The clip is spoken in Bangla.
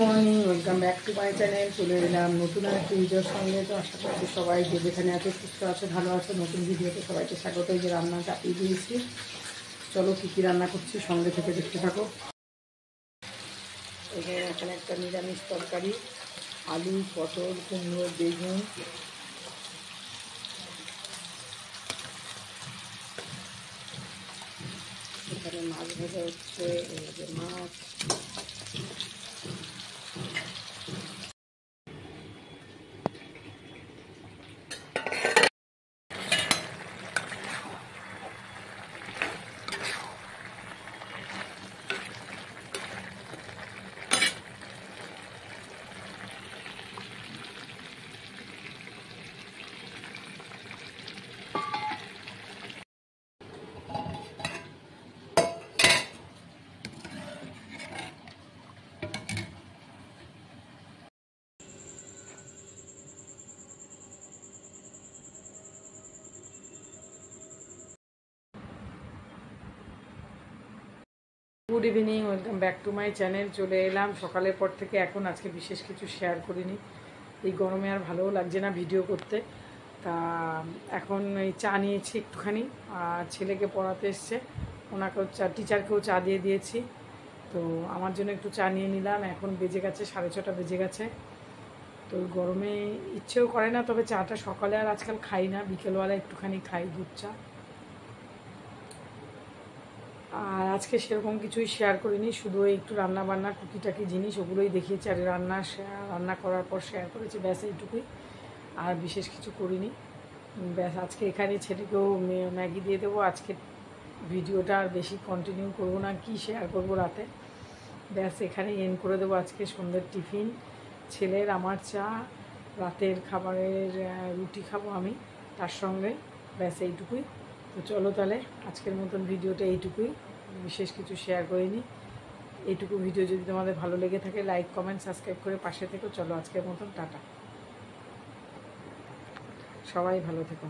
Morning, welcome back to my channel. চলে এলাম নতুন একটা ভিডিওর সঙ্গে। তো আশা করছি সবাই যে যেখানে আছে সুস্থ আছে, ভালো আছে। নতুন ভিডিওতে সবাইকে স্বাগত। যে রান্না চাপিয়ে দিয়েছি, চলো কী কী রান্না করছি সঙ্গে থেকে দেখতে থাকো। এখানে একটা নিরামিষ তরকারি, আলু, পটল, কুমড়ো, বেগুন। এখানে মাছ ভাজা হচ্ছে, মাছ। Good evening, welcome back to my channel. চলে এলাম সকালের পর থেকে। এখন আজকে বিশেষ কিছু শেয়ার করিনি, এই গরমে আর ভালোও লাগছে না ভিডিও করতে। তা এখন এই চা নিয়েছি একটুখানি, আর ছেলেকে পড়াতে এসছে, ওনাকেও চা, টিচারকেও চা দিয়ে দিয়েছি। তো আমার জন্য একটু চা নিয়ে নিলাম। এখন বেজে গেছে 6:30 বেজে গেছে। তো গরমে ইচ্ছেও করে না, তবে চাটা সকালে আর আজকাল খাই না, বিকেলবেলা একটুখানি খাই দুধ চা। আর আজকে সেরকম কিছুই শেয়ার করিনি, শুধু একটু রান্না বান্না টুকিটাকি জিনিস ওগুলোই দেখিয়েছি, আর রান্না করার পর শেয়ার করেছি, ব্যাস এইটুকুই। আর বিশেষ কিছু করিনি, ব্যাস। আজকে এখানে ছেলেকেও ম্যাগি দিয়ে দেবো। আজকে ভিডিওটা আর বেশি কন্টিনিউ করবো না, কি শেয়ার করবো রাতে, ব্যাস এখানে এন্ড করে দেবো। আজকে সন্ধ্যের টিফিন ছেলের, আমার চা, রাতের খাবারের রুটি খাবো আমি তার সঙ্গে, ব্যাস এইটুকুই। তো চলো তাহলে আজকের মতন ভিডিওটা এইটুকুই, বিশেষ কিছু শেয়ার করিনি। এইটুকু ভিডিও যদি তোমাদের ভালো লেগে থাকে, লাইক, কমেন্ট, সাবস্ক্রাইব করে পাশে থেকো। চলো আজকের মতন টাটা, সবাই ভালো থেকো।